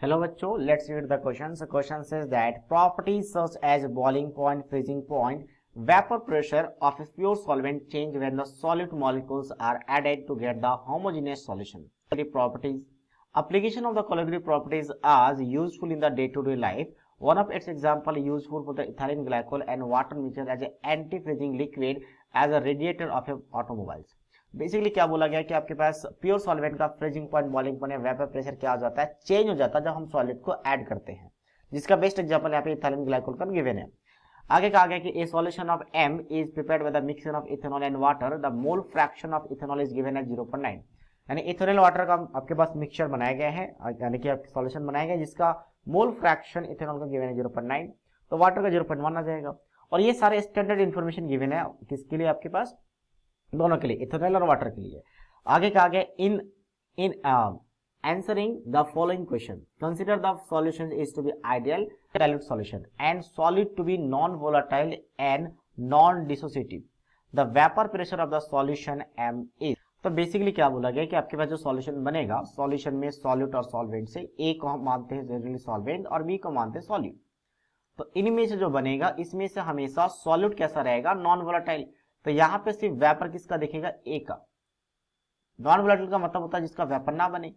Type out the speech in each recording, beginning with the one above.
Hello बच्चों, let's read the question. The question says that properties such as boiling point, freezing point, vapor pressure of a pure solvent change when the solid molecules are added to get the homogeneous solution. The properties. Application of the colloidal properties are useful in the day-to-day life. One of its example useful for the ethylene glycol and water mixture as an anti-freezing liquid as a radiator of a automobiles. Basically क्या बोला गया कि आपके पास pure solvent का freezing point, boiling point या vapour pressure क्या हो जाता है, चेंज हो जाता है जब हम सॉलिड को ऐड करते हैं, जिसका बेस्ट एग्जांपल यहाँ पे इथाइलिन ग्लाइकोल का गिवन है। आगे कहा गया कि a solution of M is prepared with the mixture of ethanol and water, the mole fraction of ethanol is given at 0.9, यानी इथेनॉल वाटर का आपके पास मिक्सचर बनाया गया है, यानी कि आपके सॉल्यूशन बनाया गया जिसका मोल फ्रैक्शन इथेनॉल का गिवन है 0.9, तो वाटर का 0.1 आ जाएगा। और ये सारे स्टैंडर्ड इन्फॉर्मेशन गिवन है किसके लिए, आपके पास दोनों के लिए, इथेनॉल और वाटर के लिए। आगे कहा गया इन answering the following question, consider the solution is to be ideal dilute solution and solid to be non-volatile and non-dissociative. The vapor pressure of the solution m is, तो बेसिकली क्या बोला गया कि आपके पास जो सॉल्यूशन बनेगा, सॉल्यूशन में solute और सॉल्वेंट से ए को हम मानते हैं जनरली सॉल्वेंट और बी को मानते हैं सॉल्यूट, तो इनमें से जो बनेगा इसमें से हमेशा सॉल्यूट कैसा रहेगा, नॉन वोलेटाइल। तो यहाँ पे सिर्फ वेपर किसका दिखेगा, ए का। नॉन वोलेटाइल का मतलब होता है जिसका वेपर ना बने,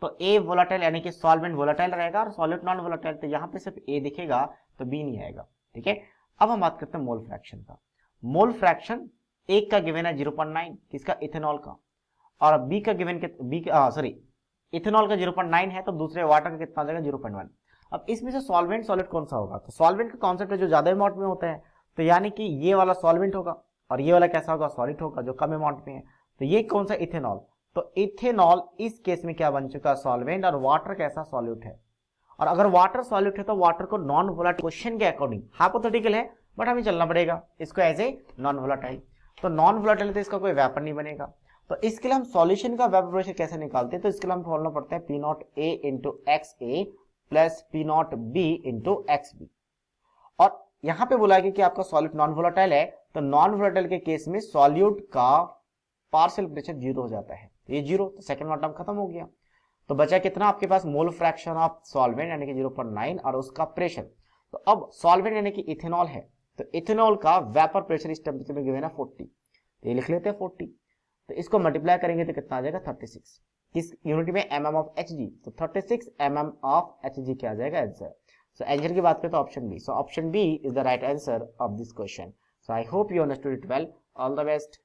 तो ए वोलेटाइल यानी कि सॉल्वेंट वोलेटाइल रहेगा और सॉल्यूट नॉन वोलेटाइल, तो यहाँ पे सिर्फ ए दिखेगा तो बी नहीं आएगा। ठीक है, अब हम बात करते हैं मोल फ्रैक्शन का। मोल फ्रैक्शन एक का गिवन है 0.9 किसका, इथेनॉल का, और बी का गिवन इथेनॉल का 0.9 है, तो दूसरे वाटर का कितना आ जाएगा 0.1। अब इसमें से सॉल्वेंट सॉलिड कौन सा होगा, तो सॉल्वेंट का कॉन्सेप्ट है जो ज्यादा अमाउंट में होता है, तो यानी कि ये वाला सॉल्वेंट होगा और ये वाला कैसा होगा, सॉलिड होगा जो कम अमाउंट में है। तो ये कौन सा, इथेनॉल, तो इथेनॉल इस केस में क्या बन चुका है, सॉल्वेंट, और वाटर कैसा, सॉल्यूट है। और अगर वाटर सॉल्यूट है तो वाटर को नॉन वोलेटाइल, क्वेश्चन के अकॉर्डिंग हाइपोथेटिकल है बट हमें चलना पड़ेगा इसको एज ए नॉन वोलेटाइल, तो नॉन वोलेटाइल तो इसका कोई वेपर नहीं बनेगा। तो इसके लिए हम सॉल्यूशन का वेपर प्रेशर कैसे निकालते हैं, तो इसके लिए हम फॉलो पढ़ते हैं P0 A into XA plus P0 B into XB। और यहां पे बोला गया कि आपका सॉल्यूट नॉन वोलेटाइल है, तो नॉन वोलेटाइल के केस में सॉल्यूट का पार्शियल प्रेशर 0 हो जाता है, ये 0, तो सेकंड वाला टर्म खत्म हो गया। तो बचा कितना आपके पास, मोल फ्रैक्शन ऑफ सॉल्वेंट यानी कि 0.9 और उसका प्रेशर। तो अब सॉल्वेंट यानी कि इथेनॉल है, तो इथेनॉल का वेपर प्रेशर इस टेम्परेचर में गिवन है 40, तो ये लिख लेते हैं 40, तो इसको मल्टीप्लाई करेंगे तो कितना आ जाएगा 36, किस यूनिट में, mm ऑफ Hg, तो 36 mm ऑफ Hg क्या आ जाएगा आंसर। सो आंसर की बात करें तो option B, so option B is the right answer of this question. So I hope you understood it well, all the best.